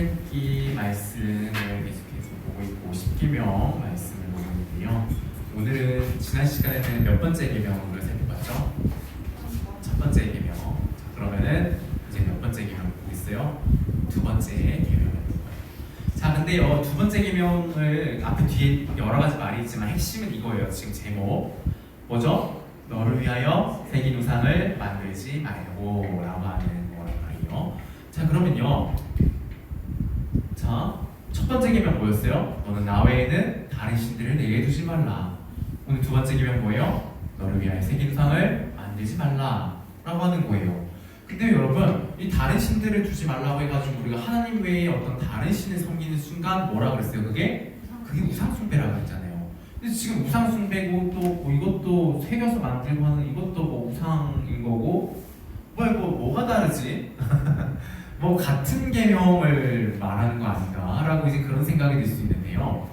출애굽기 말씀을 계속해서 보고 있고 십계명 말씀을 보고 있는데요. 오늘은 지난 시간에는 몇 번째 계명을 살펴봤죠? 첫 번째 계명. 자, 그러면은 이제 몇 번째 계명 보고 있어요? 두 번째 계명을 보고 있어요. 자, 근데요, 두 번째 계명을 앞에 뒤에 여러 가지 말이 있지만 핵심은 이거예요. 지금 제목 뭐죠? 너를 위하여 새긴 우상을 만들지 말고 라고 하는 거란 말이에요. 자, 그러면요, 자, 첫 번째 계명 뭐였어요? 너는 나 외에는 다른 신들을 내게 두지 말라. 오늘 두 번째 계명 뭐예요? 너를 위하여 새긴 우상을 만들지 말라 라고 하는 거예요. 근데 여러분, 이 다른 신들을 두지 말라고 해가지고 우리가 하나님 외에 어떤 다른 신을 섬기는 순간 뭐라 그랬어요? 그게 우상 숭배라고 했잖아요. 근데 지금 우상 숭배고 또 뭐 이것도 새겨서 만들고 하는 이것도 뭐 우상인 거고 뭐가 다르지? 뭐 같은 계명을 말하는 거 아닌가라고 이제 그런 생각이 들 수 있는데요.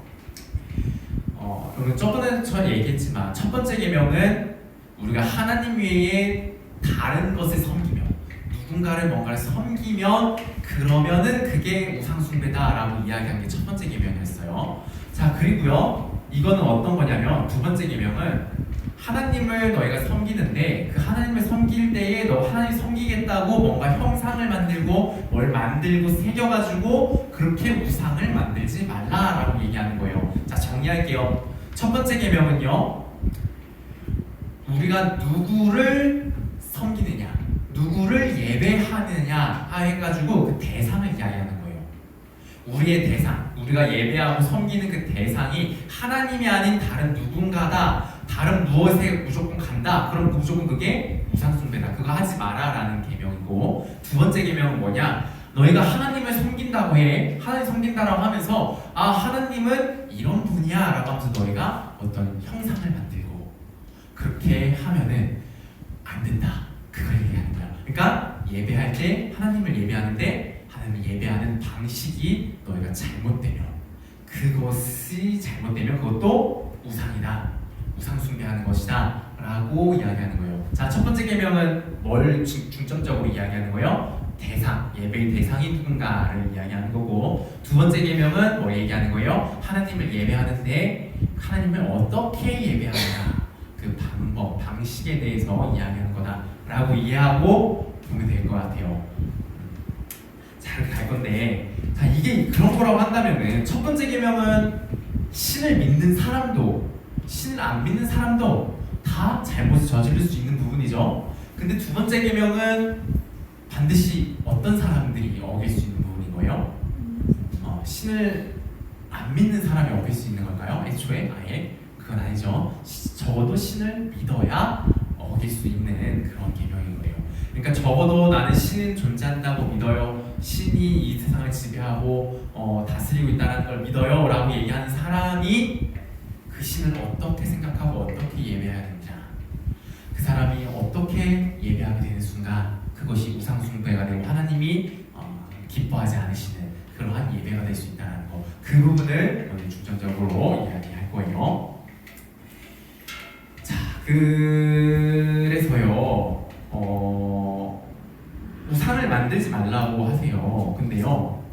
저번에 저 얘기했지만 첫 번째 계명은 우리가 하나님 외에 다른 것을 섬기면, 누군가를 뭔가를 섬기면 그러면은 그게 우상 숭배다라고 이야기한 게 첫 번째 계명이었어요. 자, 그리고요, 이거는 어떤 거냐면 두 번째 계명은 하나님을 너희가 섬기는데 그 하나님을 섬길 때에 너 하나님 섬기겠다고 뭔가 형상을 만들고 뭘 만들고 새겨가지고 그렇게 우상을 만들지 말라라고 얘기하는 거예요. 자, 정리할게요. 첫 번째 계명은요, 우리가 누구를 섬기느냐, 누구를 예배하느냐 해가지고 그 대상을 이야기하는 거예요. 우리의 대상, 우리가 예배하고 섬기는 그 대상이 하나님이 아닌 다른 누군가다, 다른 무엇에 무조건 간다, 그럼 무조건 그게 우상숭배다, 그거 하지 마라 라는 계명이고, 두 번째 계명은 뭐냐, 너희가 하나님을 섬긴다고 해, 하나님 섬긴다라고 하면서 아, 하나님은 이런 분이야 라고 하면서 너희가 어떤 형상을 만들고 그렇게 하면은 안 된다, 그걸 얘기하는 거야. 그러니까 예배할 때 하나님을 예배하는데 하나님을 예배하는 방식이 너희가 잘못되면, 그것이 잘못되면 그것도 우상이다, 우상 숭배하는 것이다 라고 이야기하는 거예요. 자, 첫 번째 계명은 뭘 중점적으로 이야기하는 거예요? 대상, 예배의 대상이 누군가를 이야기하는 거고, 두 번째 계명은 뭐 얘기하는 거예요? 하나님을 예배하는데 하나님을 어떻게 예배하느냐, 그 방법, 방식에 대해서 이야기하는 거다 라고 이해하고 보면 될 것 같아요. 자, 이렇게 갈 건데, 자, 이게 그런 거라고 한다면은 첫 번째 계명은 신을 믿는 사람도 신을 안 믿는 사람도 다 잘못을 저지를 수 있는 부분이죠. 근데 두 번째 계명은 반드시 어떤 사람들이 어길 수 있는 부분인 거예요? 신을 안 믿는 사람이 어길 수 있는 걸까요? 애초에 아예 그건 아니죠. 적어도 신을 믿어야 어길 수 있는 그런 계명인 거예요. 그러니까 적어도 나는 신은 존재한다고 믿어요, 신이 이 세상을 지배하고 다스리고 있다는 걸 믿어요 라고 얘기하는 사람이 그 신을 어떻게 생각하고 어떻게 예배해야 되느냐, 그 사람이 어떻게 예배하게 되는 순간 그것이 우상 숭배가 되고 하나님이 기뻐하지 않으시는 그러한 예배가 될 수 있다는 거, 그 부분을 오늘 중점적으로 이야기할 거예요. 자, 그래서요, 우상을 만들지 말라고 하세요. 근데요,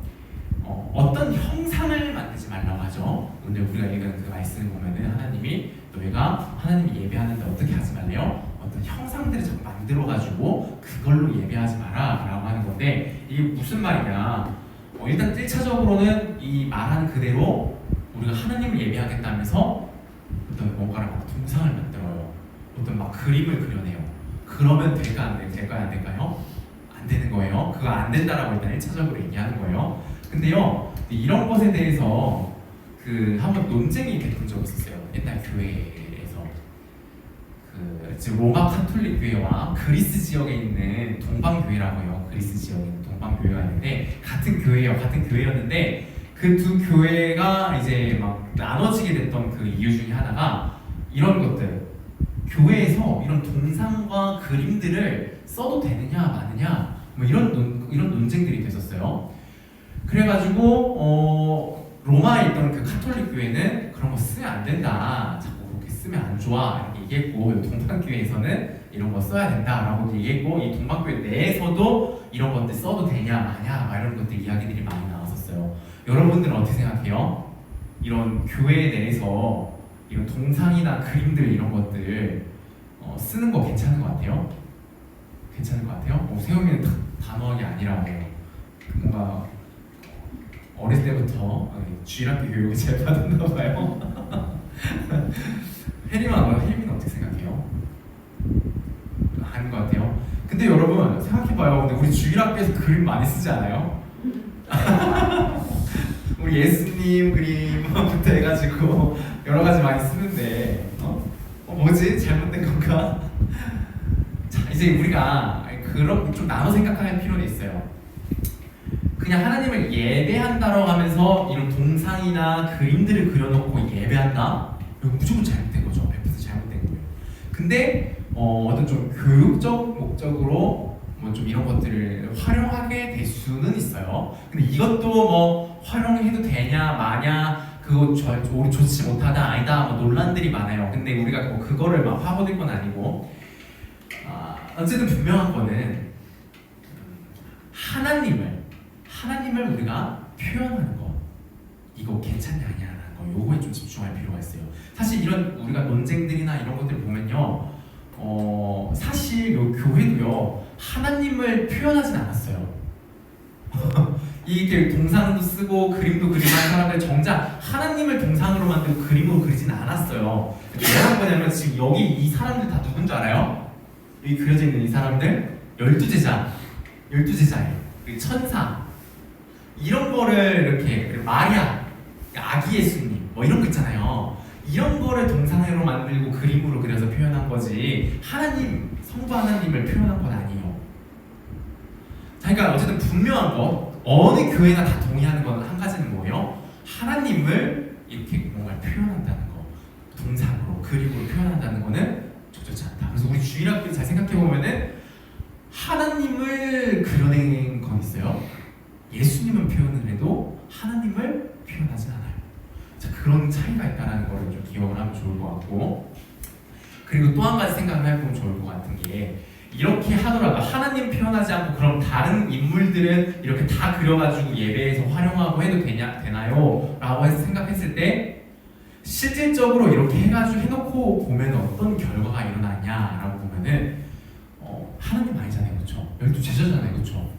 어떤 형상을 만들지 말라고 하죠. 오늘 우리가 읽은 그 말씀을 보면은 하나님이 너희가 하나님이 예배하는데 어떻게 하지 말래요? 어떤 형상들을 자꾸 만들어가지고 그걸로 예배하지 마라 라고 하는 건데, 이게 무슨 말이냐, 일단 1차적으로는 이 말하는 그대로 우리가 하나님을 예배하겠다면서 어떤 뭔가를 막 동상을 만들어요. 어떤 막 그림을 그려내요. 그러면 될까 안 될까요? 안 되는 거예요. 그거 안 된다라고 일단 1차적으로 얘기하는 거예요. 근데요, 이런 것에 대해서 한번 논쟁이 됐던 적이 있었어요. 옛날 교회에서 지금 로마 카톨릭 교회와 그리스 지역에 있는 동방교회라고 해요. 그리스 지역에 있는 동방교회가 있는데 같은 교회였는데 그 두 교회가 이제 막 나눠지게 됐던 그 이유 중에 하나가 이런 것들, 교회에서 이런 동상과 그림들을 써도 되느냐 마느냐 뭐 이런 논쟁들이 됐었어요. 그래가지고 로마에 있던 그 카톨릭 교회는 그런 거 쓰면 안 된다, 자꾸 그렇게 쓰면 안 좋아 이렇게 얘기했고, 동방교회에서는 이런 거 써야 된다라고 얘기했고, 이 동방교회 내에서도 이런 것들 써도 되냐 마냐 막 이런 것들 이야기들이 많이 나왔었어요. 여러분들은 어떻게 생각해요? 이런 교회 내에서 이런 동상이나 그림들 이런 것들 쓰는 거 괜찮은 것 같아요? 괜찮은 것 같아요? 세우미는 단호하게 아니라고 뭔가 어릴 때부터 주일학교 교육을 잘 받았나 봐요. 혜림이는 어떻게 생각해요? 아닌 것 같아요. 근데 여러분 생각해봐요. 근데 우리 주일학교에서 그림 많이 쓰지 않아요? 우리 예수님 그림부터 해가지고 여러 가지 많이 쓰는데 뭐지? 잘못된 건가? 자, 이제 우리가 그런 좀 나눠 생각할 필요는 있어요. 그냥 하나님을 예배한다라고 하면서 이런 동상이나 그림들을 그려놓고 예배한다? 이거 무조건 잘못된 거죠. 100% 잘못된 거예요. 근데 어떤 좀 교육적 목적으로 뭐 좀 이런 것들을 활용하게 될 수는 있어요. 근데 이것도 뭐 활용해도 되냐 마냐 그거 우리 좋지 못하다 아니다 뭐 논란들이 많아요. 근데 우리가 뭐 그거를 막 파고들 건 아니고 어쨌든 분명한 거는 하나님을 우리가 표현하는 거 이거 괜찮냐 아니냐라는 거 요거에 좀 집중할 필요가 있어요. 사실 이런 우리가 논쟁들이나 이런 것들 보면요 사실 요 교회도요 하나님을 표현하진 않았어요. 이게 동상도 쓰고 그림도 그리는 사람들 정작 하나님을 동상으로 만들고 그림으로 그리진 않았어요. 왜 한 거냐면 지금 여기 이 사람들 다 누군지 알아요? 여기 그려져 있는 이 사람들 12제자예요. 천사 이런 거를 이렇게 마리아 아기 예수님 뭐 이런 거 있잖아요. 이런 거를 동상으로 만들고 그림으로 그려서 표현한 거지 하나님 성부 하나님을 표현한 건 아니에요. 그러니까 어쨌든 분명한 거 어느 교회나 다 동의하는 건 한 가지는 뭐예요? 하나님을 이렇게 뭔가 표현한다는 거 동상으로 그림으로 표현한다는 거는 적절치 않다. 그래서 우리 주일학교 잘 생각해 보면은 하나님을 그려낸 건 있어요. 예수님은 표현을 해도 하나님을 표현하진 않아요. 자, 그런 차이가 있다는 거를 좀 기억을 하면 좋을 것 같고, 그리고 또 한 가지 생각을 해보면 좋을 것 같은 게 이렇게 하더라도 하나님 표현하지 않고 그럼 다른 인물들은 이렇게 다 그려가지고 예배에서 활용하고 해도 되나요? 라고 해서 생각했을 때 실질적으로 이렇게 해가지고 해놓고 보면 어떤 결과가 일어나냐라고 보면은 하나님 아니잖아요, 그렇죠? 12제자잖아요, 그렇죠?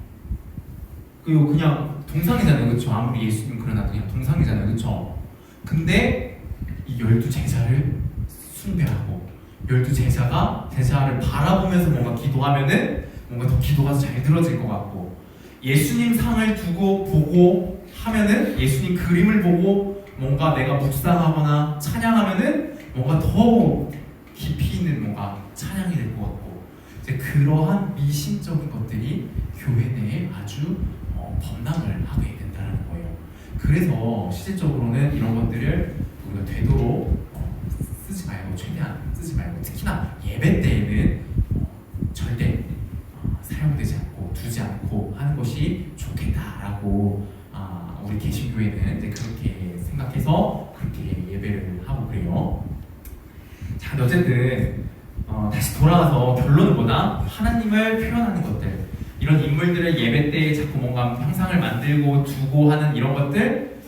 그리고 그냥 동상이잖아요, 그렇죠? 아무리 예수님 그러나도 그냥 동상이잖아요, 그렇죠? 근데 이 12제자를 숭배하고 12제자가 제자를 바라보면서 뭔가 기도하면은 뭔가 더 기도가 잘 들어질 것 같고, 예수님 상을 두고 보고 하면은 예수님 그림을 보고 뭔가 내가 묵상하거나 찬양하면은 뭔가 더 깊이 있는 뭔가 찬양이 될 것 같고, 이제 그러한 미신적인 것들이 교회 내에 아주 범람을 하게 된다는 거예요. 그래서 실질적으로는 이런 것들을 우리가 되도록 쓰지 말고 최대한 쓰지 말고 특히나 예배 때에는 절대 사용되지 않고 두지 않고 하는 것이 좋겠다라고 우리 개신교회는 이제 그렇게 생각해서 그렇게 예배를 하고 그래요. 자, 근데 어쨌든 다시 돌아와서 결론은 뭐다? 하나님을 표현하는 것들, 이런 인물들을 예배 때 자꾸 뭔가 형상을 만들고 두고 하는 이런 것들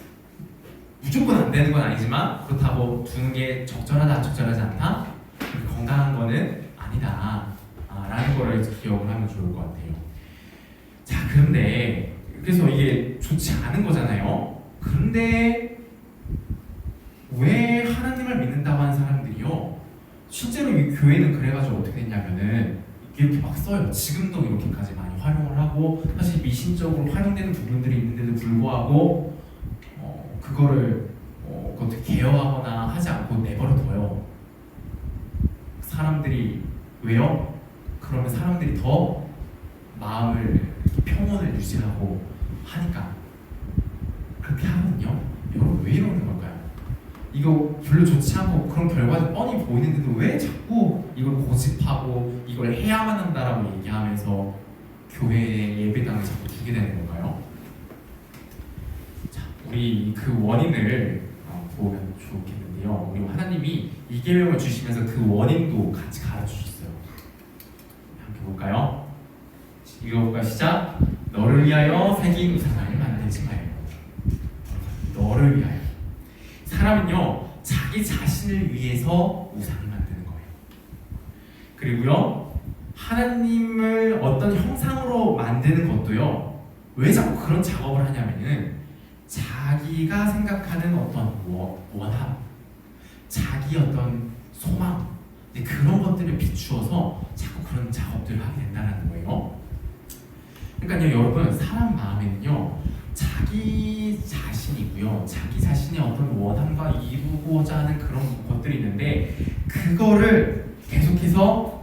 무조건 안 되는 건 아니지만 그렇다고 두는 게 적절하다 적절하지 않다? 건강한 거는 아니다 라는 거를 기억을 하면 좋을 것 같아요. 자, 그런데 그래서 이게 좋지 않은 거잖아요. 그런데 왜 하나님을 믿는다고 하는 사람들이요 실제로 이 교회는 그래가지고 어떻게 됐냐면은 이렇게 막 써요. 지금도 이렇게까지 많이 활용을 하고 사실 미신적으로 활용되는 부분들이 있는데도 불구하고 그거를 어떻게 개혁하거나 하지 않고 내버려둬요. 사람들이 왜요? 그러면 사람들이 더 마음을 평온을 유지하고 하니까 그렇게 하거든요. 여러분 왜 이러는 걸까요? 이거 별로 좋지 않고 그런 결과도 뻔히 보이는데도 왜 자꾸 이걸 고집하고 이걸 해야만 한다라고 얘기하면서 교회에 예배당을 자꾸 두게 되는 걸까요? 자, 우리 그 원인을 보면 좋겠는데요. 우리 하나님이 이 계명을 주시면서 그 원인도 같이 가르쳐주셨어요. 볼까요? 읽어볼까요? 시작. 너를 위하여 새긴 우상을 만들지 말고. 너를 위하여. 사람은요 자기 자신을 위해서 우상을 만드는 거예요. 그리고요 하나님을 어떤 형상으로 만드는 것도요 왜 자꾸 그런 작업을 하냐면은 자기가 생각하는 어떤 원함, 자기 어떤 소망, 그런 것들을 비추어서 자꾸 그런 작업들을 하게 된다는 거예요. 그러니까요 여러분, 사람 마음에는요 자기 자신이고요 자기 자신의 어떤 원함과 이루고자 하는 그런 것들이 있는데, 그거를 계속해서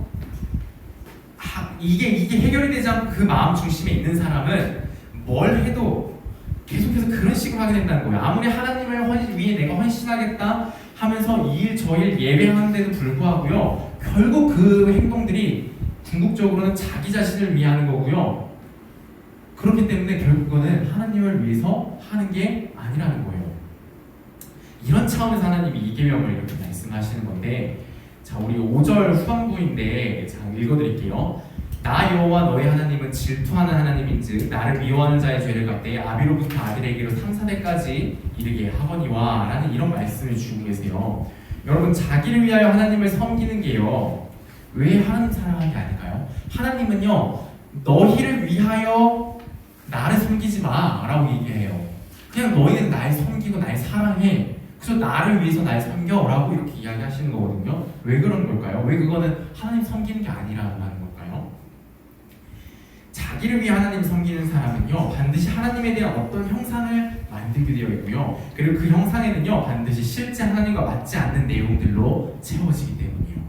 이게 해결이 되지 않고 그 마음 중심에 있는 사람은 뭘 해도 계속해서 그런 식으로 하게 된다는 거예요. 아무리 하나님을 위해 내가 헌신하겠다 하면서 이 일 저 일 예배하는데도 불구하고요 결국 그 행동들이 궁극적으로는 자기 자신을 위하는 거고요. 그렇기 때문에 결국은 하나님을 위해서 하는 게 아니라는 거예요. 이런 차원에서 하나님이 이 계명을 이렇게 말씀하시는 건데, 자 우리 5절 후반부인데 자 읽어드릴게요. 나 여호와 너희 하나님은 질투하는 하나님인즉 나를 미워하는 자의 죄를 갚되 아비로부터 아들에게로 3,4대까지 이르게 하거니와 라는 이런 말씀을 주고 계세요. 여러분, 자기를 위하여 하나님을 섬기는 게요 왜 하나님 사랑하는 게 아닐까요? 하나님은요 너희를 위하여 나를 섬기지 마 라고 얘기해요. 그냥 너희는 날 섬기고 날 사랑해, 그래서 나를 위해서 날 섬겨 라고 이렇게 이야기하시는 거거든요. 왜 그런 걸까요? 왜 그거는 하나님 섬기는 게 아니라는 걸까요? 자기를 위해 하나님 섬기는 사람은요 반드시 하나님에 대한 어떤 형상을 만들게 되어 있고요, 그리고 그 형상에는요 반드시 실제 하나님과 맞지 않는 내용들로 채워지기 때문이에요.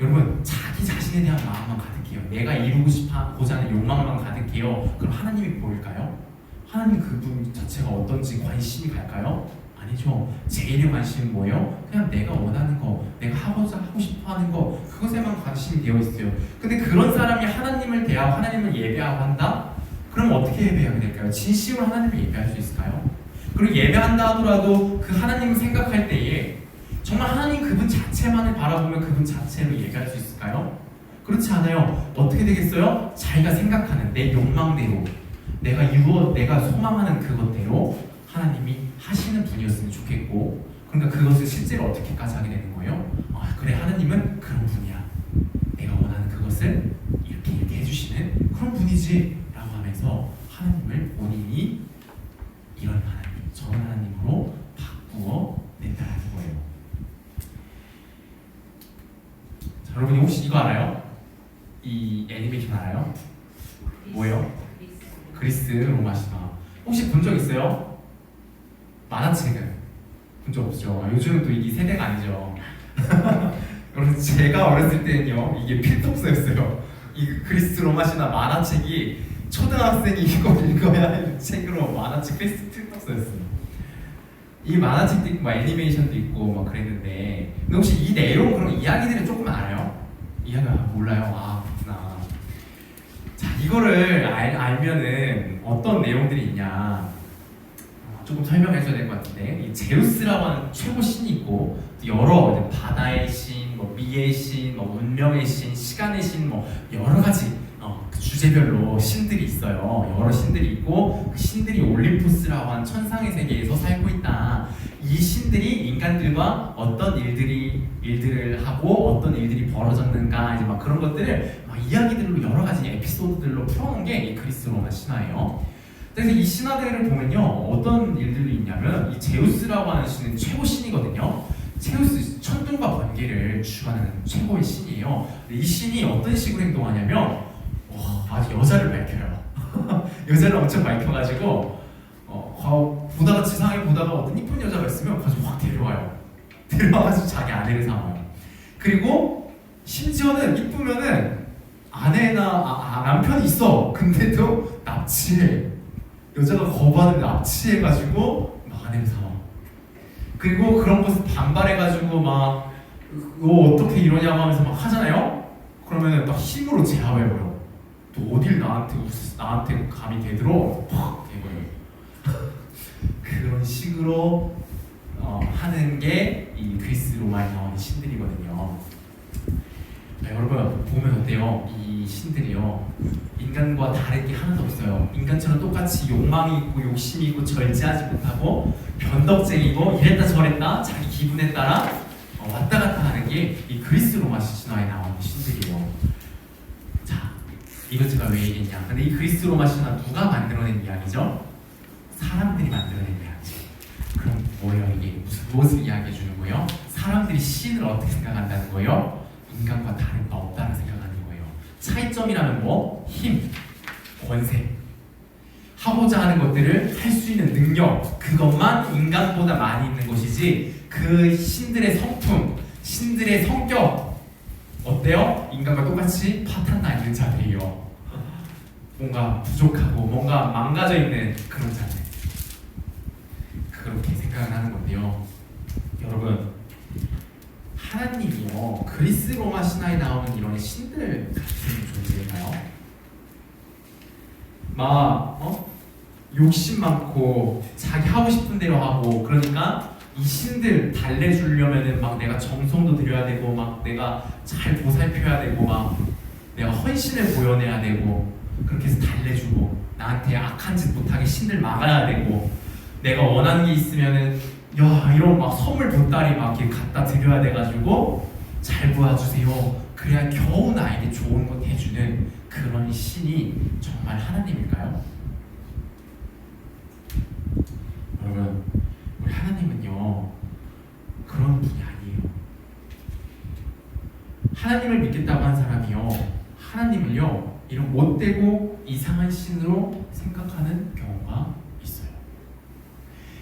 여러분, 자기 자신에 대한 마음만 가득해요, 내가 이루고 싶고자 하는 욕망만 가득해요, 그럼 하나님이 보일까요? 하나님 그분 자체가 어떤지 관심이 갈까요? 아니죠. 제일의 관심은 뭐예요? 그냥 내가 원하는 거, 내가 하고 싶어 하는 거, 그것에만 관심이 되어 있어요. 근데 그런 사람이 하나님을 대하고 하나님을 예배하고 한다? 그럼 어떻게 예배하게 될까요? 진심으로 하나님을 예배할 수 있을까요? 그리고 예배한다 하더라도 그 하나님을 생각할 때에 정말 하나님 그분 자체만을 바라보면 그분 자체로 예배할 수 있을까요? 그렇지 않아요. 어떻게 되겠어요? 자기가 생각하는 내 욕망대로, 내가 소망하는 그것대로 하나님이 하시는 분이었으면 좋겠고, 그러니까 그것을 실제로 어떻게까지 하게 되는 거예요? 아, 그래, 하나님은 그런 분이야, 내가 원하는 그것을 이렇게 해주시는 그런 분이지 라고 하면서 하나님을 본인이 이런 하나님, 저런 하나님으로 바꾸어 낸다는 거예요. 자, 여러분이 혹시 이거 알아요? 이 애니메이션 알아요? 뭐예요? 그리스 로마 신화. 혹시 본 적 있어요? 만화책은 본 적 없죠? 요즘은 또 이게 세대가 아니죠. 여러분, 제가 어렸을 때는요 이게 필독서였어요. 이 그리스 로마 신화 만화책이 초등학생이 이거 읽어야 할 책으로 만화책 필독서였어요. 이 만화책도 있고 애니메이션도 있고 막 그랬는데, 근데 혹시 이 내용 그런 이야기들은 조금 알아요? 이야기가 몰라요? 아, 그렇구나. 자, 이거를 알면은 어떤 내용들이 있냐 조금 설명해줘야 될 것 같은데, 이 제우스라고 하는 최고 신이 있고 여러 바다의 신, 미의 신, 운명의 신, 시간의 신, 여러 가지 그 주제별로 신들이 있어요. 여러 신들이 있고 그 신들이 올림푸스라고 하는 천상의 세계에서 살고 있다. 이 신들이 인간들과 어떤 일들을 하고 어떤 일들이 벌어졌는가, 이제 막 그런 것들을 이야기들로 여러 가지 에피소드들로 풀어놓은 게 이 그리스 로마 신화예요. 그래서 이 신화들을 보면요 어떤 일들이 있냐면, 이 제우스라고 하는 신은 최고 신이거든요. 제우스, 천둥과 번개를 주관하는 최고의 신이에요. 이 신이 어떤 식으로 행동하냐면 아주 여자를 밝혀요. 여자를 엄청 밝혀가지고 보다가 지상에 보다가 어떤 이쁜 여자가 있으면 가지고 확 데려와가지고 자기 아내를 삼아요. 그리고 심지어는 이쁘면은 아내나 남편이 있어. 근데도 납치해. 여자가 거부하는데 납치해가지고 아내를 삼아. 그리고 그런 것을 반발해가지고 막 너 어떻게 이러냐고 하면서 막 하잖아요. 그러면은 딱 힘으로 제압해버려. 또 어딜 나한테 감히 대들어 팍 대버려요. 그런 식으로 하는 게 이 그리스 로마에 나오는 신들이거든요. 여러분 보면 어때요? 이 신들이요 인간과 다를 게 하나도 없어요. 인간처럼 똑같이 욕망이 있고 욕심이 있고 절제하지 못하고 변덕쟁이고 이랬다 저랬다 자기 기분에 따라 왔다 갔다 하는 게 이 그리스 로마 신화에 나오는 신들이에요. 자, 이거 제가 왜 얘기했냐? 근데 이 그리스 로마 신화 누가 만들어낸 이야기죠? 사람들이 만들어낸 이야기죠. 그럼 뭐예요 이게? 무엇을 이야기해 주는 거예요? 사람들이 신을 어떻게 생각한다는 거예요? 인간과 다른 바 없다는 생각하는 거예요. 차이점이라면 뭐? 힘, 권세, 하고자 하는 것들을 할 수 있는 능력, 그것만 인간보다 많이 있는 것이지 그 신들의 성품, 신들의 성격 어때요? 인간과 똑같이 파탄나 있는 자들이요. 뭔가 부족하고 뭔가 망가져 있는 그런 자들. 그렇게 생각을 하는 건데요. 여러분, 하나님이요 그리스 로마 신화에 나오는 이런 신들 같은 존재인가요? 막 욕심 많고 자기 하고 싶은 대로 하고 그러니까 이 신들 달래주려면은 막 내가 정성도 들여야 되고 막 내가 잘 보살펴야 되고 막 내가 헌신을 보여내야 되고 그렇게 해서 달래주고 나한테 악한 짓 못하게 신들 막아야 되고 내가 원하는 게 있으면은 야 이런 막 선물 보따리 막 이렇게 갖다 드려야 돼가지고 잘 보아주세요. 그래야 겨우 나에게 좋은 것 해주는 그런 신이 정말 하나님일까요? 여러분, 우리 하나님은요 그런 분이 아니에요. 하나님을 믿겠다고 한 사람이요 하나님을요 이런 못되고 이상한 신으로 생각하는 경우가 있어요.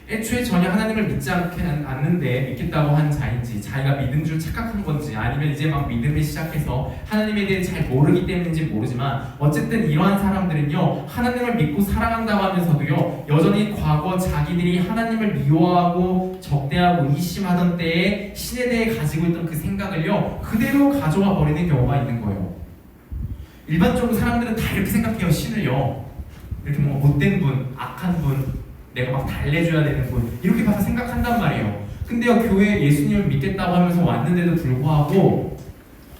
애초에 전혀 하나님을 믿지 않는데 믿겠다고 한 자인지 자기가 믿은 줄 착각한 건지 아니면 이제 막 믿음을 시작해서 하나님에 대해 잘 모르기 때문인지 모르지만 어쨌든 이러한 사람들은요 하나님을 믿고 사랑한다고 하면서도요 여전히 과거 자기들이 하나님을 미워하고 적대하고 의심하던 때에 신에 대해 가지고 있던 그 생각을요 그대로 가져와 버리는 경우가 있는 거예요. 일반적으로 사람들은 다 이렇게 생각해요. 신을요 이렇게 뭔가 못된 분, 악한 분, 내가 막 달래줘야 되는 분 이렇게 봐서 생각한단 말이에요. 근데요 교회에 예수님을 믿겠다고 하면서 왔는데도 불구하고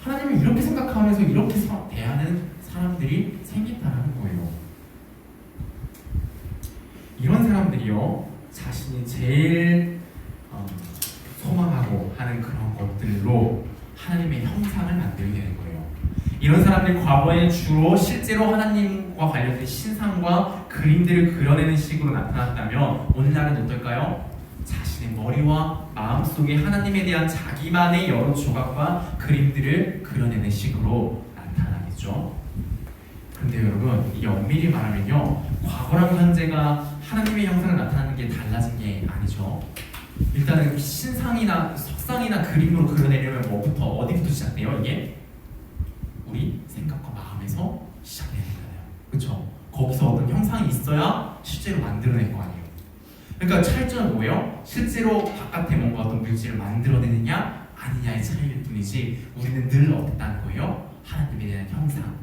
하나님을 이렇게 생각하면서 이렇게 대하는 사람들이 생긴다는 거예요. 이런 사람들이요 자신이 제일 소망하고 하는 그런 것들로 하나님의 형상을 만들게 되는 거예요. 이런 사람들이 과거에 주로 실제로 하나님과 관련된 신상과 그림들을 그려내는 식으로 나타났다면 오늘날은 어떨까요? 자신의 머리와 마음속에 하나님에 대한 자기만의 여러 조각과 그림들을 그려내는 식으로 나타나겠죠. 그런데 여러분 이게 엄밀히 말하면요 과거랑 현재가 하나님의 형상을 나타나는 게 달라진 게 아니죠. 일단은 신상이나 석상이나 그림으로 그려내려면 뭐부터 어디부터 시작돼요? 이게 우리 생각과 마음에서 시작되는 거잖아요. 그렇죠? 거기서 어떤 형상이 있어야 실제로 만들어낼 거 아니에요. 그러니까 차이점은 뭐예요? 실제로 바깥에 뭔가 어떤 물질을 만들어내느냐 아니냐의 차이일 뿐이지 우리는 늘 어떻다는 거예요? 하나님에 대한 형상,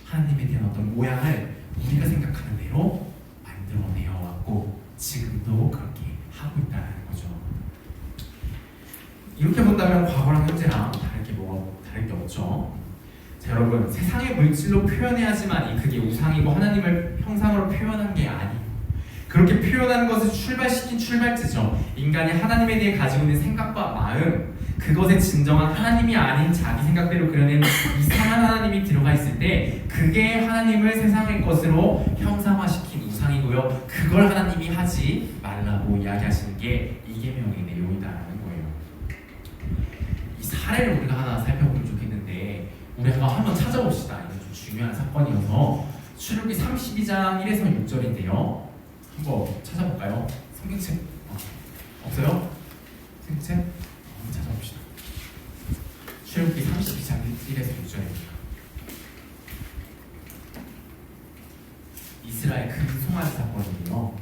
하나님에 대한 어떤 모양을 우리가 생각하는 대로 만들어내어 왔고 지금도 그렇게 하고 있다는 거죠. 이렇게 본다면 과거랑 현재랑 다를 게 없죠. 자, 여러분 세상의 물질로 표현해야지만 그게 우상이고 하나님을 형상으로 표현한 게 아니에요. 그렇게 표현하는 것을 출발시킨 출발지죠. 인간이 하나님에 대해 가지고 있는 생각과 마음 그것에 진정한 하나님이 아닌 자기 생각대로 그려낸 이상한 하나님이 들어가 있을 때 그게 하나님을 세상의 것으로 형상화시킨 우상이고요. 그걸 하나님이 하지 말라고 이야기하시는 게 이 계명의 내용이다라는 거예요. 이 사례를 우리가 하나 살펴보면 좋겠는데 우리가 한번 찾아봅시다. 이게 좀 중요한 사건이어서 출애굽기 32장 1에서 6절인데요. 한번 찾아볼까요? 성경책 없어요? 성경책? 한번 찾아봅시다. 출애굽기 32장 1에서 6절입니다. 이스라엘 금송아지 사건이에요.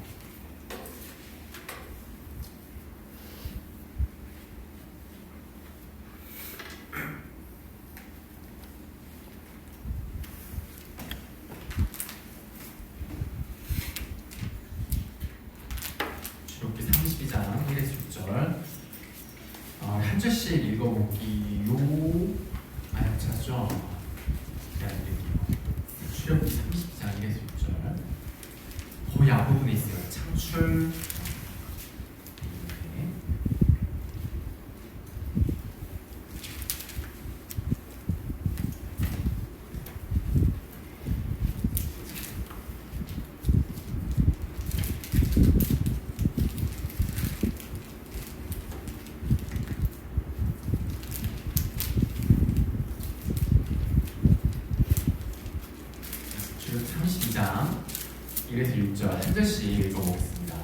출애굽기 32장 1에서 6절 한 절씩 읽어볼게요. 제가 거의 앞부분에 있어요. 창출. 출애굽 32장 1에서 6절 한 절씩 읽어보겠습니다.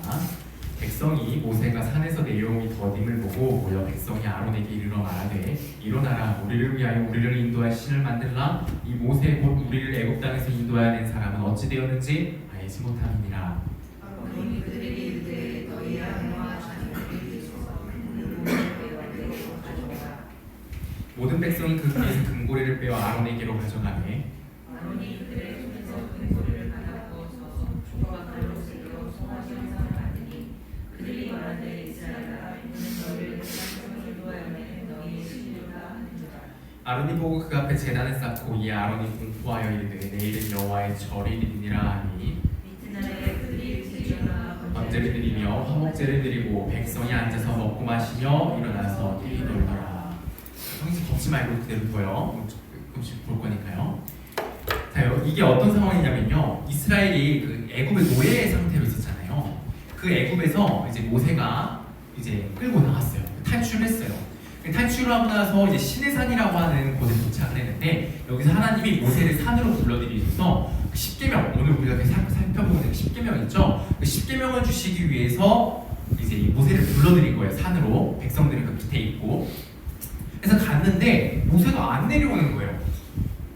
백성이 모세가 산에서 내려오니 더딤을 보고 모여 백성이 아론에게 이르러 말하되 일어나라 우리를 위하여 우리를 인도할 신을 만들라. 이 모세 곧 우리를 애굽 땅에서 인도하여 낸 사람은 어찌 되었는지 알지 못함이니라. 아론이 그들에게 이르되 너희 아내와 자녀들이 있어서 금고리를 가져오라. 모든 백성이 그 귀에서 금고리를 빼어 아론에게로 가져가매 아론이 그들의 손에서 금고리를 받아 부어서 조각으로 새겨 송아지 형상을 만드니 그들이 말하되 이스라엘아 이는 너희를 땅에서 인도하여 낸 너희의 신이로다 하는지라. 아론이 보고 그 앞에 제단을 쌓고 이에 아론이 공포하여 이르되 내일은 여호와의 절일이니라 하니 이튿날에 그들이 드리거나 번제를 드리며 화목제를 드리고 백성이 앉아서 먹고 마시며 일어나서 일이 놀더라. 성경 덮지 말고 그대로 둬요. 조금씩 볼 거니까요. 자, 이게 어떤 상황이냐면요. 이스라엘이 그 애굽의 노예 상태로 있었잖아요. 그 애굽에서 이제 모세가 이제 끌고 나왔어요. 탈출했어요. 탈출을 하고 나서 이제 시내산이라고 하는 곳에 도착을 했는데 여기서 하나님이 모세를 산으로 불러들이셔서 그 십계명, 오늘 우리가 살펴보는 그 십계명 있죠? 그 십계명을 주시기 위해서 이제 모세를 불러들인 거예요. 산으로. 백성들이 그 밑에 있고. 그래서 갔는데 모세가 안 내려오는 거예요.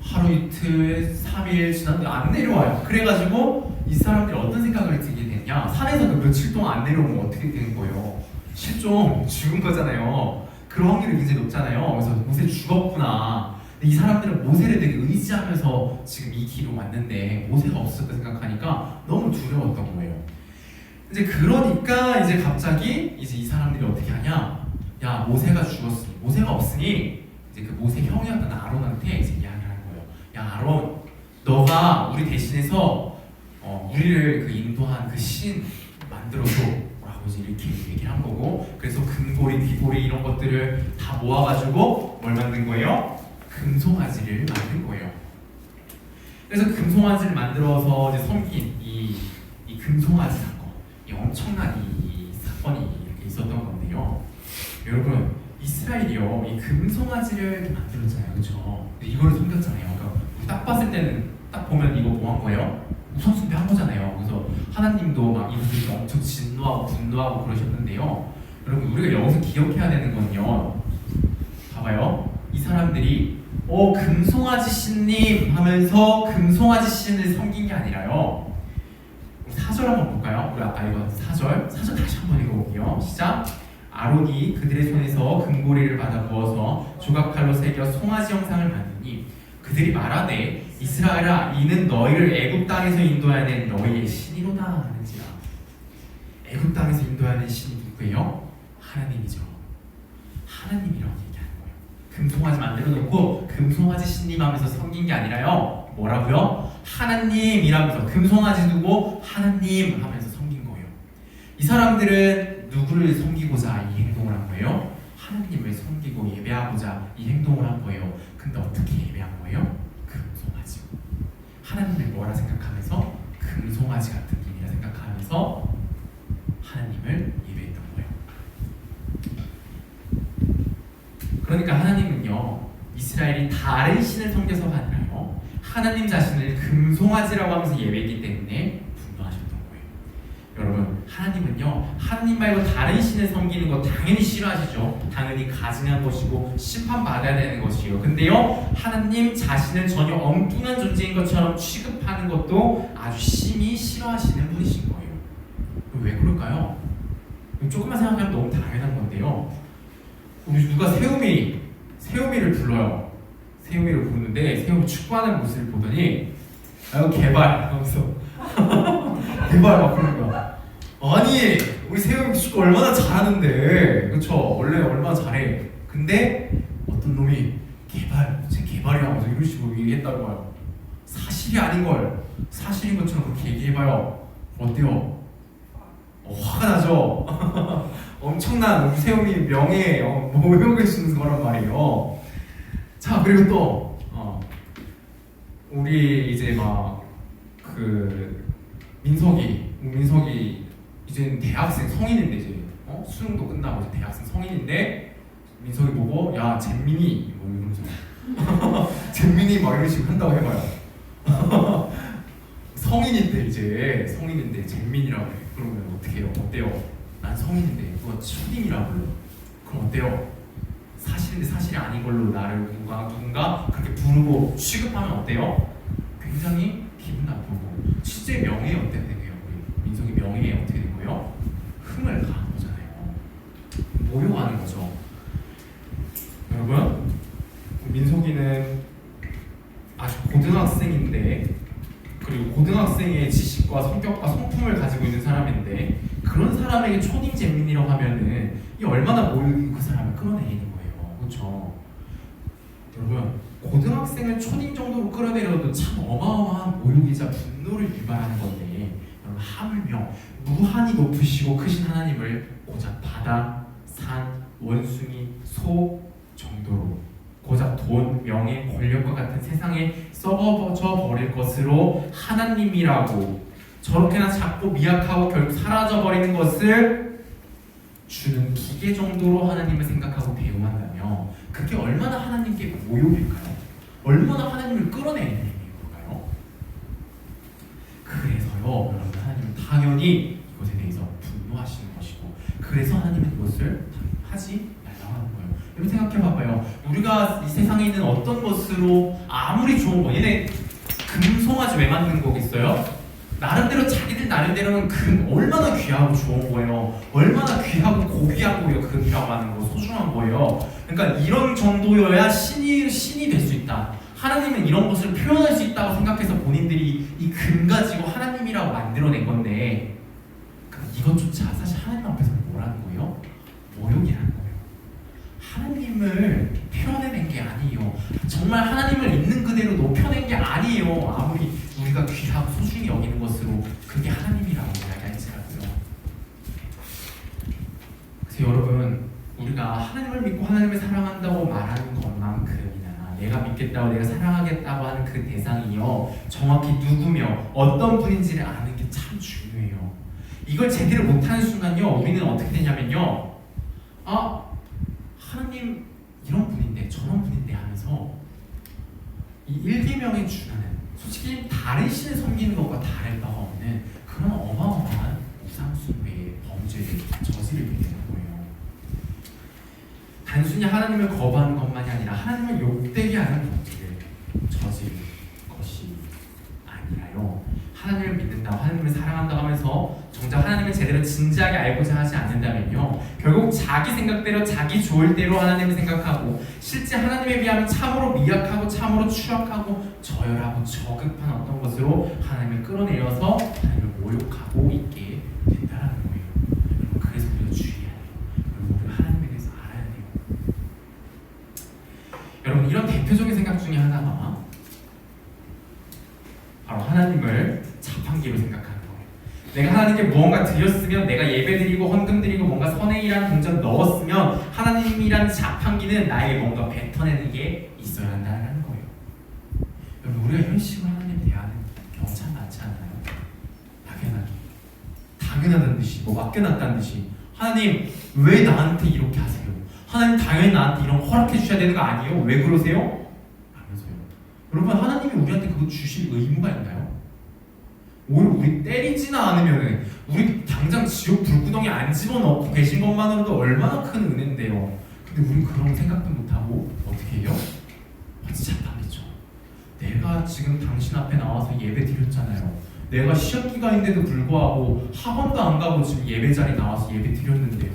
하루 이틀, 3일 지났는데 안 내려와요. 그래가지고 이 사람들이 어떤 생각을 들게 됐냐? 산에서 그 며칠 동안 안 내려오면 어떻게 되는 거예요? 실종, 죽은 거잖아요. 그런 확률이 굉장히 높잖아요. 그래서 모세 죽었구나. 근데 이 사람들은 모세를 되게 의지하면서 지금 이 길로 왔는데 모세가 없었다 생각하니까 너무 두려웠던 거예요. 이제 그러니까 이제 갑자기 이제 이 사람들이 어떻게 하냐? 야, 모세가 죽었으니, 모세가 없으니 이제 그 모세 형이었던 아론한테 이제 이야기를 하는 거예요. 야, 아론, 너가 우리 대신해서 우리를 그 인도한 그 신 만들어줘. 라고 이제 이렇게 얘기를 한 거고, 그래서 금고리, 귀고리 이런 것들을 다 모아가지고 뭘 만든 거예요? 금송아지를 만든 거예요. 그래서 금송아지를 만들어서 이제 섬긴 이 금송아지 사건, 이 엄청난 이 사건이 이렇게 있었던 건데요. 여러분, 이스라엘이요, 이 금송아지를 만들었잖아요, 그렇죠? 이거를 섬겼잖아요. 그러니까 우리 딱 봤을 때는 딱 보면 이거 뭐 한 거예요? 우선숭배한 거잖아요. 그래서 하나님도 막 이분들이 엄청 진노하고 분노하고 그러셨는데요. 여러분, 우리가 여기서 기억해야 되는 건요. 봐봐요. 이 사람들이 금송아지 신님 하면서 금송아지 신을 섬긴 게 아니라요. 4절 한번 볼까요? 우리 아까 이거 4절 다시 한번 읽어볼게요. 시작. 아론이 그들의 손에서 금고리를 받아 부어서 조각칼로 새겨 송아지 형상을 만드니 그들이 말하되 이스라엘아 이는 너희를 애굽 땅에서 인도하여 낸 너희의 신이로다 하는지라. 애굽 땅에서 인도하여 낸 신이 누구예요? 하나님이죠. 하나님이라고 얘기하는 거예요. 금송아지 만들어 놓고 금송아지 신님 하면서 섬긴 게 아니라요. 뭐라고요? 하나님이라면서 금송아지 두고 하나님 하면서 섬긴 거예요. 이 사람들은 누구를 섬기고자 이 행동을 한 거예요? 하나님을 섬기고 예배하고자 이 행동을 한 거예요. 근데 어떻게 예배한 거예요? 금송아지. 하나님을 뭐라 생각하면서 금송아지 같은 분이라 생각하면서 하나님을 예배했던 거예요. 그러니까 하나님은요, 이스라엘이 다른 신을 섬겨서가 아니라요, 하나님 자신을 금송아지라고 하면서 예배했기 때문에 분노하셨던 거예요. 여러분, 하나님은요, 하나님 말고 다른 신을 섬기는 거 당연히 싫어하시죠. 당연히 가증한 것이고 심판받아야 되는 것이에요. 근데요, 하나님 자신을 전혀 엉뚱한 존재인 것처럼 취급하는 것도 아주 심히 싫어하시는 분이신 거예요. 왜 그럴까요? 조금만 생각하면 너무 당연한 건데요. 우리 누가 세우미를 불러요. 세우미를 부르는데 세우미 축구하는 모습을 보더니 아유 개발 하면서 개발 막 그러는 거야. 아니 우리 세우미 축구 얼마나 잘하는데, 그렇죠? 원래 얼마나 잘해. 근데 어떤 놈이 제 개발이야 하면서 이런 식으로 얘기했다고 해요. 사실이 아닌 걸 사실인 것처럼 그렇게 얘기해봐요. 어때요? 화가 나죠? 엄청난 우리 세움이 명예에 모욕을 주는 거란 말이에요. 자, 그리고 또 우리 이제 막 그 민석이 이제 대학생 성인인데 이제 수능도 끝나고 이제 대학생 성인인데 민석이 보고 야 잼민이 뭐 이러면서 잼민이 막 이런 식으로 한다고 해봐요. 성인인데 잼민이라고 해. 그러면 어떻게 해요? 어때요? 난 성인인데 누가 초딩이라고 불러. 그럼 어때요? 사실인데 사실이 아닌 걸로 나를 누군가 그렇게 부르고 취급하면 어때요? 굉장히 기분 나쁘고 실제 명예에 어떻게 되고요? 우리 민석이 명예에 어떻게 되고요? 흠을 가한 거잖아요. 모욕하는 거죠. 여러분, 민석이는 아직 고등학생인데 그리고 고등학생의 지식과 성격과 성품을 가지고 있는 사람인데 그런 사람에게 초딩 잼민이라고 하면은 이 얼마나 모욕이 그 사람을 끌어내리는 거예요. 그렇죠? 여러분, 고등학생을 초딩 정도로 끌어내려도 참 어마어마한 모욕이자 분노를 유발하는 건데 여러분, 하물며 무한히 높으시고 크신 하나님을 고작 바다, 산, 원숭이, 소 정도로 고작 돈, 명예, 권력과 같은 세상에 썩어져 버릴 것으로 하나님이라고 저렇게나 작고 미약하고 결국 사라져 버리는 것을 주는 기계 정도로 하나님을 생각하고 대우한다면 그게 얼마나 하나님께 모욕일까요? 얼마나 하나님을 끌어내는 행위일까요? 그래서요, 여러분, 하나님은 당연히 이것에 대해서 분노하시는 것이고 그래서 하나님은 이것을 하지 말라고 하는 거예요. 여러분 생각해봐봐요. 우리가 이 세상에 있는 어떤 것으로 아무리 좋은 거, 얘네 금송아지 왜 만든 거겠어요? 나름대로 자기들 나름대로는 금 얼마나 귀하고 좋은 거예요. 얼마나 귀하고 고귀하고요. 금이라고 하는 거 소중한 거예요. 그러니까 이런 정도여야 신이 될 수 있다. 하나님은 이런 것을 표현할 수 있다고 생각해서 본인들이 이 금 가지고 하나님이라고 만들어낸 건데 이것조차 사실 하나님 앞에서 뭐라는 거예요? 모욕이라는 거예요. 하나님을 표현해낸 게 아니에요. 정말 하나님을 있는 그대로 높여낸 게 아니에요. 아무리 우리가 귀하고 소중히 여기는 것으로 그게 하나님이라고 이야기할지라도요. 그래서 여러분, 우리가 하나님을 믿고 하나님을 사랑한다고 말하는 것만큼이나 내가 믿겠다고 내가 사랑하겠다고 하는 그 대상이요 정확히 누구며 어떤 분인지를 아는 게 참 중요해요. 이걸 제대로 못하는 순간요 우리는 어떻게 되냐면요 하나님 이런 분인데 저런 분인데 하면서 이 일계명에 준하는 솔직히 다른 신을 섬기는 것과 다를 바가 없는 그런 어마어마한 우상숭배의 범죄를 저지르게 되는 거예요. 단순히 하나님을 거부하는 것만이 아니라 하나님을 욕되게 하는 범죄를 저지를 것이 아니라요. 하나님을 믿는다고 하나님을 사랑한다고 하면서 정작 하나님을 제대로 진지하게 알고자 하지 않는다면요 결국 자기 생각대로 자기 좋을 대로 하나님을 생각하고 실제 하나님에 비하면 참으로 미약하고 참으로 추악하고 저열하고 저급한 어떤 것으로 하나님을 끌어내려서 하나님을 모욕하고 있게 된다는 거예요. 그래서 우리가 주의해야 돼요. 여러분, 우리가 하나님에 대해서 알아야 돼요. 여러분, 이런 대표적인 생각 중에 하나가 바로 하나님을 자판기로 생각하는 거예요. 내가 하나님께 무언가 드렸으면 내가 예배드리고 헌금드리고 뭔가 선의 일하는 동전 넣었으면 하나님이란 자판기는 나에게 뭔가 뱉어내는 게 있어야 한다는 거예요. 여러분, 우리가 이런 식으로 하나님 대하는 경우 참 많지 않아요? 당연하다는 듯이 맡겨놨다는 듯이 하나님 왜 나한테 이렇게 하세요? 하나님 당연히 나한테 이런 거 허락해 주셔야 되는 거 아니에요? 왜 그러세요? 하면서요. 여러분, 하나님이 우리한테 그거 주실 의무가 있나요? 오히려 우리 때리지나 않으면 우리 당장 지옥 불구덩이에 안 집어넣고 계신 것만으로도 얼마나 큰 은혜인데요. 근데 우리 그런 생각도 못하고 어떻게 해요? 진짜 답이죠. 내가 지금 당신 앞에 나와서 예배 드렸잖아요. 내가 시험 기간인데도 불구하고 학원도 안 가고 지금 예배 자리 나와서 예배 드렸는데요.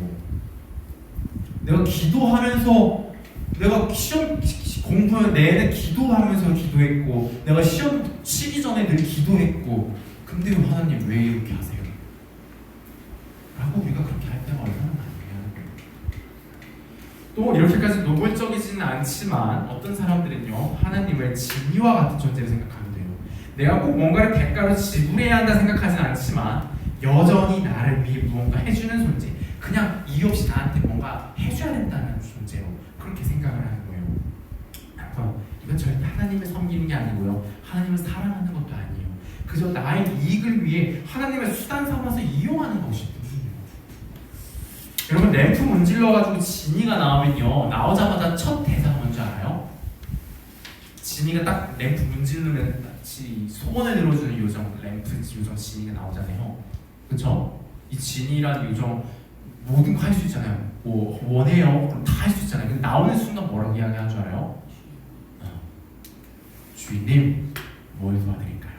내가 기도하면서 내가 시험 공부 내내 기도하면서 기도했고 내가 시험 치기 전에 늘 기도했고 근데 하나님 왜 이렇게 하세요? 라고 우리가 그렇게 할 때가 얼마나 많아요. 또 이렇게까지 노골적이지는 않지만 어떤 사람들은요 하나님을 진리와 같은 존재로 생각하면 돼요. 내가 꼭 뭔가를 대가로 지불해야 한다 생각하진 않지만 여전히 나를 위해 무언가 해주는 존재, 그냥 이유 없이 나한테 뭔가 해줘야 된다는 존재로 그렇게 생각을 하는 거예요. 이건 절대 하나님을 섬기는 게 아니고요, 하나님을 사랑하는 것도 아니에요. 그저 나의 이익을 위해 하나님을 수단 삼아서 이용하는 것이 뿐이에요. 여러분, 램프 문질러가지고 지니가 나오자마자 첫 대사가 뭔지 알아요? 지니가 딱 램프 문지르면 소원을 들어주는 요정, 램프 요정 지니가 나오잖아요. 그쵸? 이 지니라는 요정 모든 거 할 수 있잖아요. 뭐 원해요? 그럼 다 할 수 있잖아요. 근데 나오는 순간 뭐라고 이야기하는 줄 알아요? 주인님, 뭘 도와드릴까요?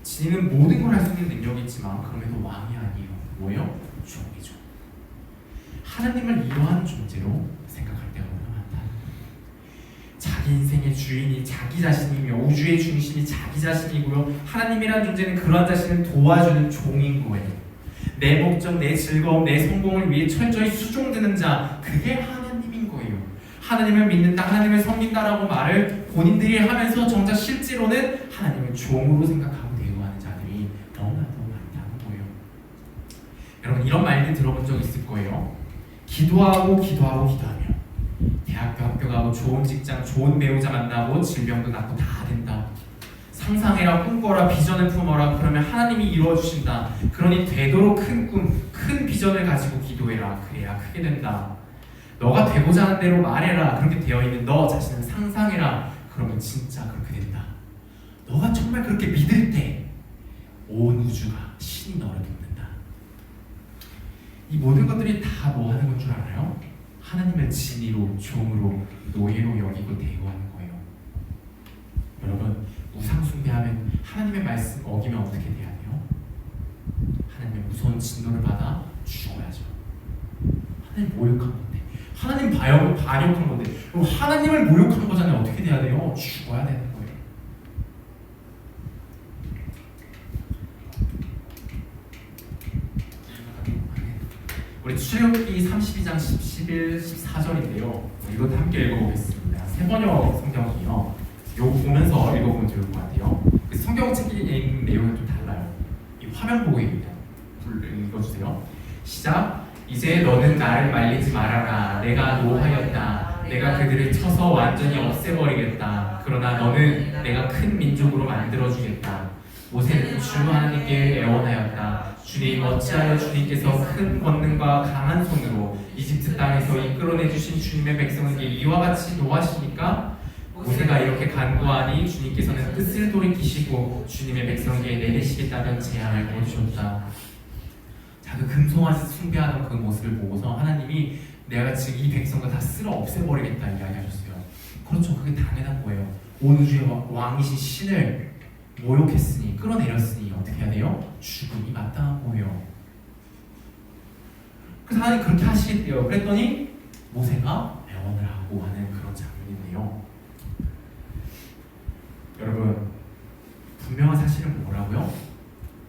지니는 모든 걸 할 수 있는 능력이 있지만 그럼에도 왕이 아니에요. 뭐예요? 종이죠. 하나님을 이러한 존재로 생각할 때가 너무 많다는 거예요. 자기 인생의 주인이 자기 자신이며 우주의 중심이 자기 자신이고요, 하나님이라는 존재는 그러한 자신을 도와주는 종인 거예요. 내 목적, 내 즐거움, 내 성공을 위해 철저히 수종드는 자, 그게 하나님인 거예요. 하나님을 믿는다, 하나님을 섬긴다라고 말을 본인들이 하면서 정작 실제로는 하나님을 종으로 생각하고 대우하는 자들이 너무나도 많다는 거예요. 여러분, 이런 말들 들어본 적 있을 거예요. 기도하고 기도하며 대학교 합격하고 좋은 직장, 좋은 배우자 만나고 질병도 낫고 다 된다. 상상해라, 꿈꿔라, 비전을 품어라. 그러면 하나님이 이루어주신다. 그러니 되도록 큰 꿈, 큰 비전을 가지고 기도해라. 그래야 크게 된다. 너가 되고자 하는 대로 말해라. 그렇게 되어있는 너 자신을 상상해라. 그러면 진짜 그렇게 된다. 너가 정말 그렇게 믿을 때 온 우주가 신이 너를 돕는다. 이 모든 것들이 다 뭐 하는 건 줄 알아요? 하나님을 진리로, 종으로, 노예로 여기고 대우하는 거예요. 여러분, 우상 숭배하면 하나님의 말씀 어기면 어떻게 돼야 돼요? 하나님의 무서운 진노를 받아 죽어야죠. 하나님 모욕한 건데, 하나님 반역한 건데, 그럼 하나님을 모욕한 거잖아요. 어떻게 돼야 돼요? 죽어야 되는 거예요. 우리 출애굽기 32장 11, 14절인데요. 이것도 함께 읽어보겠습니다. 세번역 성경이요. 이거 보면서 읽어보면 좋을 것 같아요. 그 성경책에 있는 내용이 좀 달라요. 이 화면 보고 읽어주세요. 시작. 이제 너는 나를 말리지 말아라. 내가 노하였다. 내가 그들을 쳐서 완전히 없애버리겠다. 그러나 너는 내가 큰 민족으로 만들어주겠다. 모세는 주 하나님께 애원하였다. 주님, 어찌하여 주님께서 큰 권능과 강한 손으로 이집트 땅에서 이끌어내주신 주님의 백성에게 이와 같이 노하시니까? 모세가 이렇게 간구하니 주님께서는 뜻을 돌이키시고 주님의 백성에게 내리시겠다는 재앙을 보여주셨다. 자, 그 금송아지 숭배하던 그 모습을 보고서 하나님이 내가 지금 이 백성과 다 쓸어 없애버리겠다 이야기하셨어요. 그렇죠. 그게 당연한 거예요. 온 우주의 왕이신 신을 모욕했으니, 끌어내렸으니 어떻게 해야 돼요? 죽음이 마땅한 거예요. 그래서 하나님 그렇게 하시겠대요. 그랬더니 모세가 애원을 하고 하는 그런 장면인데요. 여러분, 분명한 사실은 뭐라고요?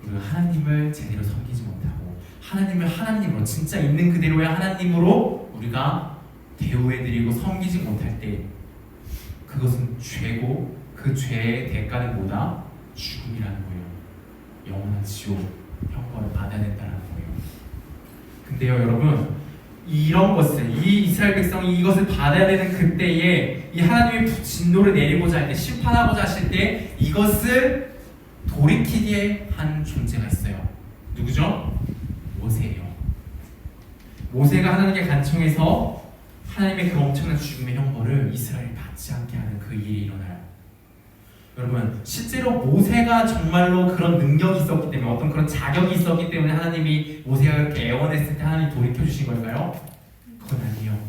우리가 하나님을 제대로 섬기지 못하고 하나님을 하나님으로, 진짜 있는 그대로의 하나님으로 우리가 대우해드리고 섬기지 못할 때 그것은 죄고, 그 죄의 대가는 뭐다? 죽음이라는 거예요. 영원한 지옥, 형벌을 받아야 된다는 거예요. 근데요, 여러분, 이런 것을, 이 이스라엘 백성이 이것을 받아야 되는 그때에 이 하나님의 진노를 내리고자 할 때, 심판하고자 하실 때 이것을 돌이키게 한 존재가 있어요. 누구죠? 모세예요. 모세가 하나님께 간청해서 하나님의 그 엄청난 죽음의 형벌을 이스라엘이 받지 않게 하는 그 일이 일어나요. 여러분, 실제로 모세가 정말로 그런 능력이 있었기 때문에, 어떤 그런 자격이 있었기 때문에 하나님이 모세가 그렇게 애원했을 때 하나님이 돌이켜주신 걸까요? 그건 아니에요.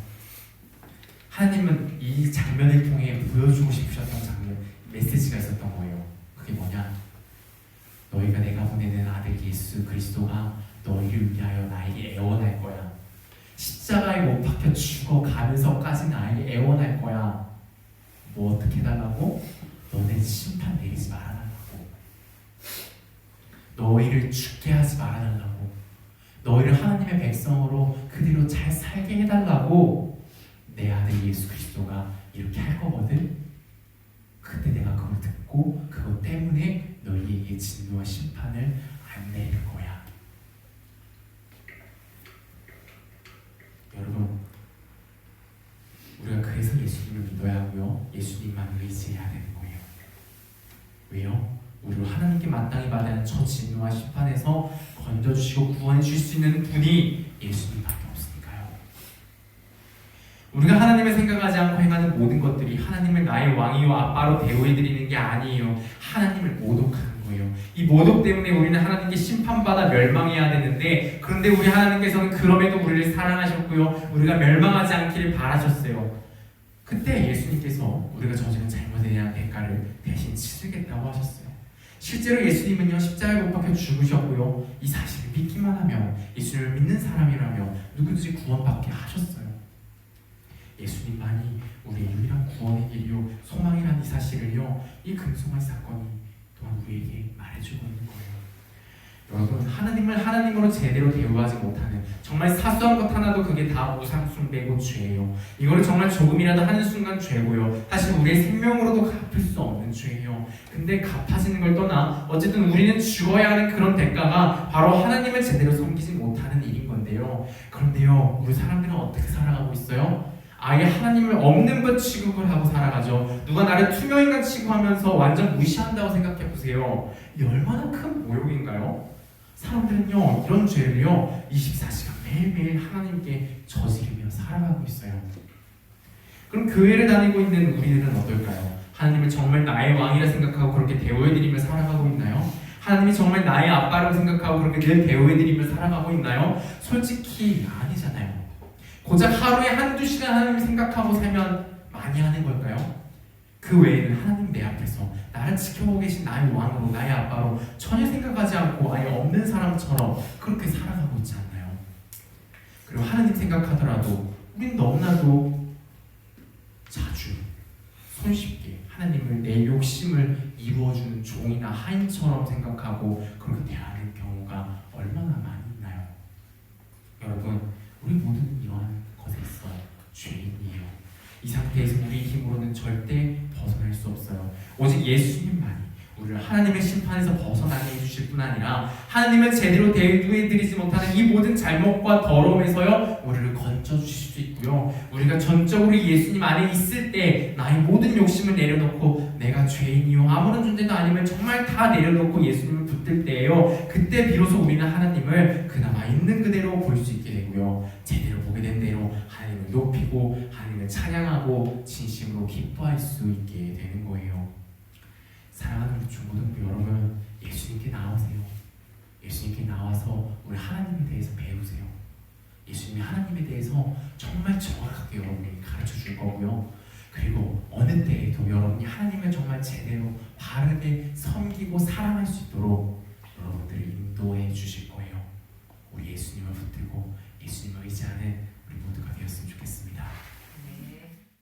하나님은 이 장면을 통해 보여주고 싶으셨던 장면, 메시지가 있었던 거예요. 그게 뭐냐? 너희가 내가 보내는 아들 예수 그리스도가 너희를 위하여 나에게 애원할 거야. 십자가에 못 박혀 죽어가면서까지 나에게 애원할 거야. 뭐 어떻게 해달라고? 너네 심판 내리지 말아달라고. 너희를 죽게 하지 말아달라고. 너희를 하나님의 백성으로 그대로 잘 살게 해달라고 내 아들 예수 그리스도가 이렇게 할 거거든. 그 그때 내가 그걸 듣고 그것 때문에 너희에게 진노와 심판을 안 내릴 거야. 여러분, 우리가 그래서 예수님을 믿어야 하고요, 예수님만 의지해야 되는 거예요. 왜요? 우리를 하나님께 마땅히 받아야 하는 저 진노와 심판에서 건져주시고 구원해 주실 수 있는 분이 예수님밖에 없으니까요. 우리가 하나님을 생각하지 않고 행하는 모든 것들이 하나님을 나의 왕이요 아빠로 대우해드리는 게 아니에요. 하나님을 모독하는 거예요. 이 모독 때문에 우리는 하나님께 심판받아 멸망해야 되는데, 그런데 우리 하나님께서는 그럼에도 우리를 사랑하셨고요, 우리가 멸망하지 않기를 바라셨어요. 그때 예수님께서 우리가 저지른 잘못에 대한 대가를 대신 치르겠다고 하셨어요. 실제로 예수님은요, 십자가에 못 박혀 죽으셨고요, 이 사실을 믿기만 하면, 예수님을 믿는 사람이라면 누구든지 구원받게 하셨어요. 예수님만이 우리의 유일한 구원의 길이요 소망이라는 이 사실을요, 이 금송아지 사건이 또한 우리에게 말해주고 있는 거예요. 여러분, 하나님을 하나님으로 제대로 대우하지 못하는, 정말 사소한 것 하나도 그게 다 우상숭배고 죄예요. 이거를 정말 조금이라도 하는 순간 죄고요, 사실 우리의 생명으로도 갚을 수 없는 죄예요. 근데 갚아지는 걸 떠나 어쨌든 우리는 죽어야 하는 그런 대가가 바로 하나님을 제대로 섬기지 못하는 일인 건데요. 그런데요, 우리 사람들은 어떻게 살아가고 있어요? 아예 하나님을 없는 것 취급을 하고 살아가죠. 누가 나를 투명인간 취급하면서 완전 무시한다고 생각해보세요. 이 얼마나 큰 모욕인가요? 사람들은요, 이런 죄를요 24시간 매일매일 하나님께 저지르며 살아가고 있어요. 그럼 교회를 다니고 있는 우리들은 어떨까요? 하나님을 정말 나의 왕이라 생각하고 그렇게 대우해드리며 살아가고 있나요? 하나님이 정말 나의 아빠라고 생각하고 그렇게 늘 대우해드리며 살아가고 있나요? 솔직히 아니잖아요. 고작 하루에 한두 시간 하나님 생각하고 살면 많이 하는 걸까요? 그 외에는 하나님 내 앞에서 나를 지켜보고 계신 나의 왕으로, 나의 아빠로 전혀 생각하지 않고 아예 없는 사람처럼 그렇게 살아가고 있지 않나요? 그리고 하나님 생각하더라도 우린 너무나도 자주 손쉽게 하나님을 내 욕심을 이루어주는 종이나 하인처럼 생각하고 그렇게 대하는 경우가 얼마나 많이 있나요? 여러분, 우리 모두는 이러한 것에 있어 죄인이에요. 이 상태에서 우리 힘으로는 절대 벗어날 수 없어요. 오직 예수님만이 우리를 하나님의 심판에서 벗어나게 해주실 뿐 아니라 하나님을 제대로 대우해드리지 못하는 이 모든 잘못과 더러움에서요 우리를 건져주실 수 있고요, 우리가 전적으로 예수님 안에 있을 때 나의 모든 욕심을 내려놓고 내가 죄인이요 아무런 존재도 아님을 정말 다 내려놓고 예수님을 붙들 때예요, 그때 비로소 우리는 하나님을 그나마 있는 그대로 볼 수 있게 되고요, 제대로 보게 된 대로 하나님을 높이고 하나님을 찬양하고 진심으로 기뻐할 수 있게 되는 거예요. 사랑하는 우리 중고등부 여러분, 예수님께 나오세요. 예수님께 나와서 우리 하나님에 대해서 배우세요. 예수님이 하나님에 대해서 정말 정확하게 여러분에게 가르쳐 줄 거고요, 그리고 어느 때에도 여러분이 하나님을 정말 제대로 바르게 섬기고 사랑할 수 있도록 여러분들을 인도해 주실 거예요. 우리 예수님을 붙들고 예수님을 의지하는